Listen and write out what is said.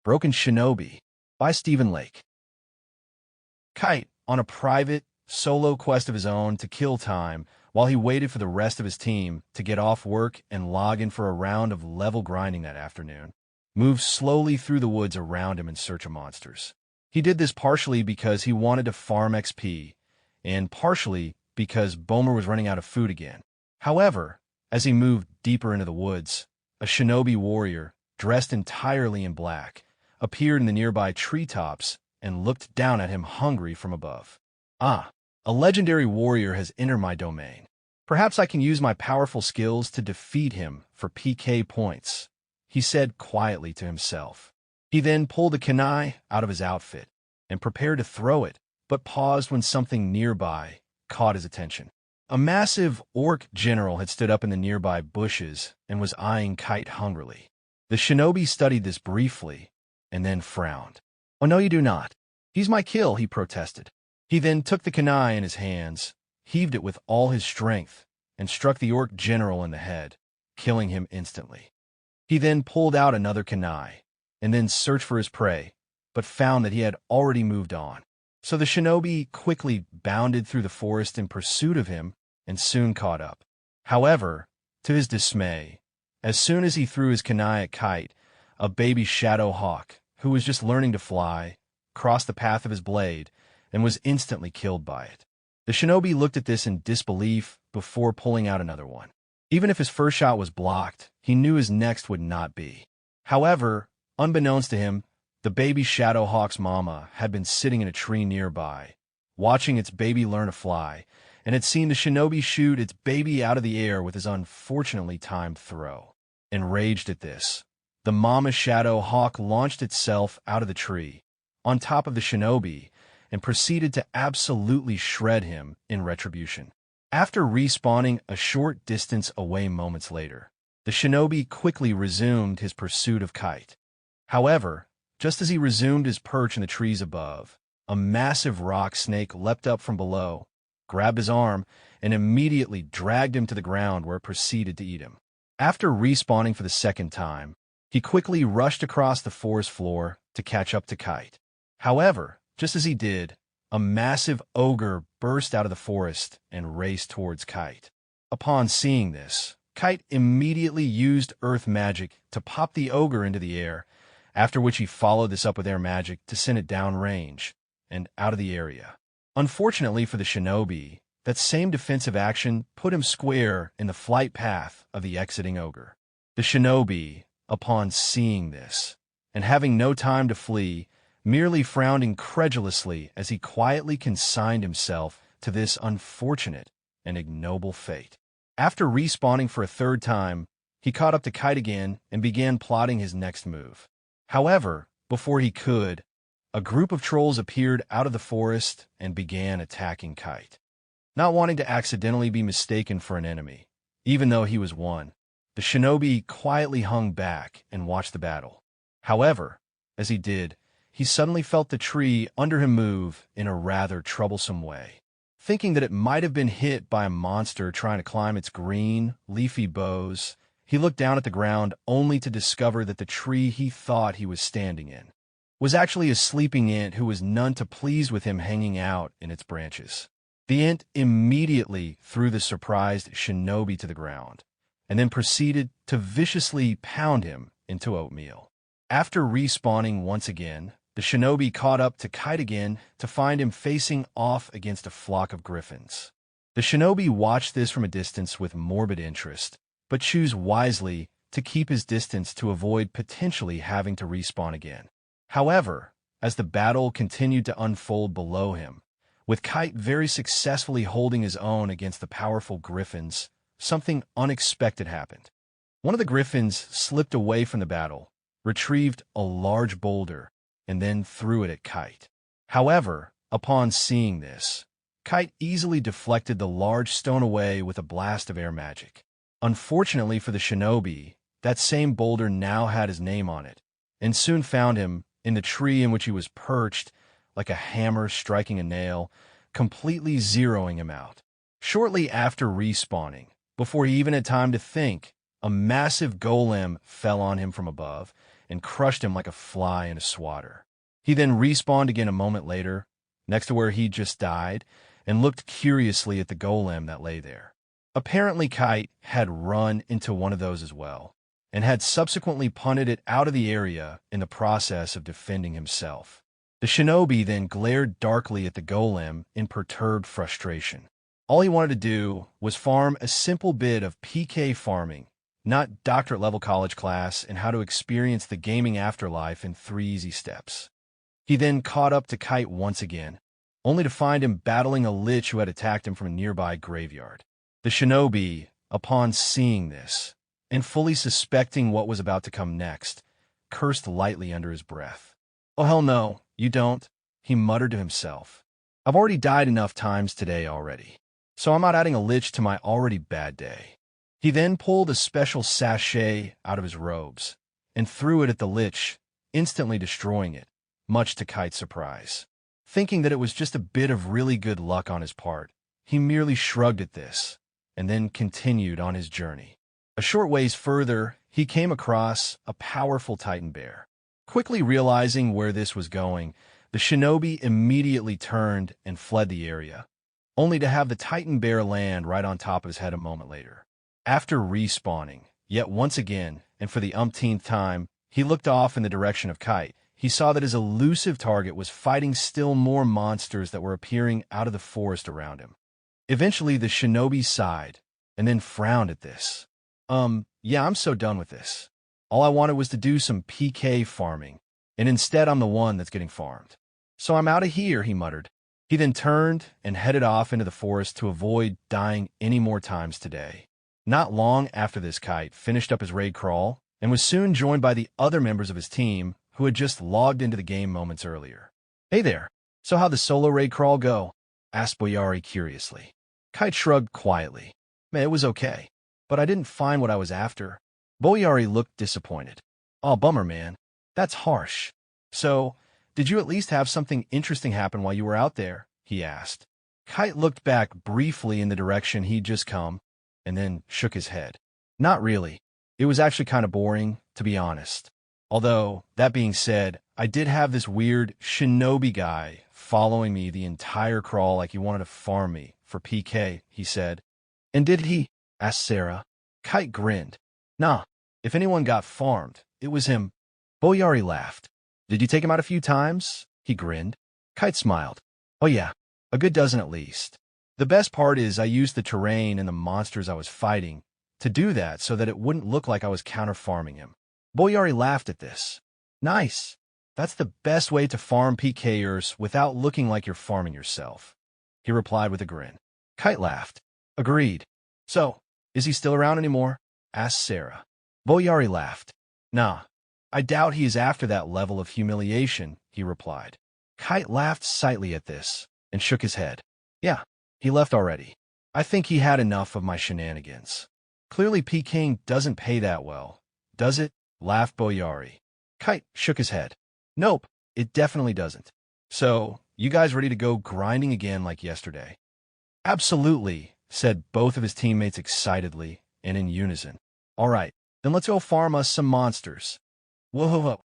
Broken Shinobi by Stephen Lake. Kite, on a private, solo quest of his own to kill time while he waited for the rest of his team to get off work and log in for a round of level grinding that afternoon, moved slowly through the woods around him in search of monsters. He did this partially because he wanted to farm XP, and partially because Bomer was running out of food again. However, as he moved deeper into the woods, a shinobi warrior, dressed entirely in black, appeared in the nearby treetops and looked down at him hungry from above. "Ah, a legendary warrior has entered my domain. Perhaps I can use my powerful skills to defeat him for PK points," he said quietly to himself. He then pulled a kunai out of his outfit and prepared to throw it, but paused when something nearby caught his attention. A massive orc general had stood up in the nearby bushes and was eyeing Kite hungrily. The shinobi studied this briefly and then frowned. "Oh, no, you do not. He's my kill," he protested. He then took the kunai in his hands, heaved it with all his strength, and struck the orc general in the head, killing him instantly. He then pulled out another kunai, and then searched for his prey, but found that he had already moved on. So the shinobi quickly bounded through the forest in pursuit of him and soon caught up. However, to his dismay, as soon as he threw his kunai at Kite, a baby shadow hawk, who was just learning to fly, crossed the path of his blade and was instantly killed by it. The shinobi looked at this in disbelief before pulling out another one. Even if his first shot was blocked, he knew his next would not be. However, unbeknownst to him, the baby shadow hawk's mama had been sitting in a tree nearby, watching its baby learn to fly, and had seen the shinobi shoot its baby out of the air with his unfortunately timed throw. Enraged at this, the mama shadow hawk launched itself out of the tree, on top of the shinobi, and proceeded to absolutely shred him in retribution. After respawning a short distance away moments later, the shinobi quickly resumed his pursuit of Kite. However, just as he resumed his perch in the trees above, a massive rock snake leapt up from below, grabbed his arm, and immediately dragged him to the ground where it proceeded to eat him. After respawning for the second time, he quickly rushed across the forest floor to catch up to Kite. However, just as he did, a massive ogre burst out of the forest and raced towards Kite. Upon seeing this, Kite immediately used earth magic to pop the ogre into the air, after which he followed this up with air magic to send it downrange and out of the area. Unfortunately for the shinobi, that same defensive action put him square in the flight path of the exiting ogre. The shinobi, upon seeing this, and having no time to flee, merely frowned incredulously as he quietly consigned himself to this unfortunate and ignoble fate. After respawning for a third time, he caught up to Kite again and began plotting his next move. However, before he could, a group of trolls appeared out of the forest and began attacking Kite. Not wanting to accidentally be mistaken for an enemy, even though he was one, the shinobi quietly hung back and watched the battle. However, as he did, he suddenly felt the tree under him move in a rather troublesome way. Thinking that it might have been hit by a monster trying to climb its green, leafy boughs, he looked down at the ground only to discover that the tree he thought he was standing in was actually a sleeping ant who was none too pleased with him hanging out in its branches. The ant immediately threw the surprised shinobi to the ground, and then proceeded to viciously pound him into oatmeal. After respawning once again, the shinobi caught up to Kite again to find him facing off against a flock of griffins. The shinobi watched this from a distance with morbid interest, but chose wisely to keep his distance to avoid potentially having to respawn again. However, as the battle continued to unfold below him, with Kite very successfully holding his own against the powerful griffins, something unexpected happened. One of the griffins slipped away from the battle, retrieved a large boulder, and then threw it at Kite. However, upon seeing this, Kite easily deflected the large stone away with a blast of air magic. Unfortunately for the shinobi, that same boulder now had his name on it, and soon found him in the tree in which he was perched, like a hammer striking a nail, completely zeroing him out. Shortly after respawning, before he even had time to think, a massive golem fell on him from above and crushed him like a fly in a swatter. He then respawned again a moment later, next to where he just died, and looked curiously at the golem that lay there. Apparently, Kite had run into one of those as well, and had subsequently punted it out of the area in the process of defending himself. The shinobi then glared darkly at the golem in perturbed frustration. All he wanted to do was farm a simple bit of PK farming, not doctorate-level college class and how to experience the gaming afterlife in 3 easy steps. He then caught up to Kite once again, only to find him battling a lich who had attacked him from a nearby graveyard. The shinobi, upon seeing this, and fully suspecting what was about to come next, cursed lightly under his breath. "Oh, hell no, you don't," he muttered to himself. "I've already died enough times today already, so I'm not adding a lich to my already bad day." He then pulled a special sachet out of his robes and threw it at the lich, instantly destroying it, much to Kite's surprise. Thinking that it was just a bit of really good luck on his part, he merely shrugged at this and then continued on his journey. A short ways further, he came across a powerful Titan bear. Quickly realizing where this was going, the shinobi immediately turned and fled the area, only to have the Titan bear land right on top of his head a moment later. After respawning, yet once again, and for the umpteenth time, he looked off in the direction of Kite. He saw that his elusive target was fighting still more monsters that were appearing out of the forest around him. Eventually, the shinobi sighed, and then frowned at this. Yeah, I'm so done with this. All I wanted was to do some PK farming, and instead I'm the one that's getting farmed. So I'm out of here, he muttered. He then turned and headed off into the forest to avoid dying any more times today. Not long after this, Kite finished up his raid crawl, and was soon joined by the other members of his team who had just logged into the game moments earlier. "Hey there, so how'd the solo raid crawl go?" asked Boyari curiously. Kite shrugged quietly. "Man, it was okay, but I didn't find what I was after." Boyari looked disappointed. "Oh, bummer, man. That's harsh. So, did you at least have something interesting happen while you were out there?" he asked. Kite looked back briefly in the direction he'd just come, and then shook his head. "Not really. It was actually kind of boring, to be honest. Although, that being said, I did have this weird shinobi guy following me the entire crawl like he wanted to farm me for PK," he said. "And did he?" asked Sarah. Kite grinned. "Nah, if anyone got farmed, it was him." Boyari laughed. "Did you take him out a few times?" he grinned. Kite smiled. "Oh yeah, a good dozen at least. The best part is I used the terrain and the monsters I was fighting to do that so that it wouldn't look like I was counter-farming him." Boyari laughed at this. "Nice. That's the best way to farm PKers without looking like you're farming yourself," he replied with a grin. Kite laughed. "Agreed. So, is he still around anymore?" asked Sarah. Boyari laughed. "Nah, I doubt he is after that level of humiliation," he replied. Kite laughed slightly at this and shook his head. "Yeah, he left already. I think he had enough of my shenanigans. Clearly PKing doesn't pay that well, does it?" laughed Boyari. Kite shook his head. "Nope, it definitely doesn't. So, you guys ready to go grinding again like yesterday?" "Absolutely," said both of his teammates excitedly and in unison. "All right, then let's go farm us some monsters." Whoa,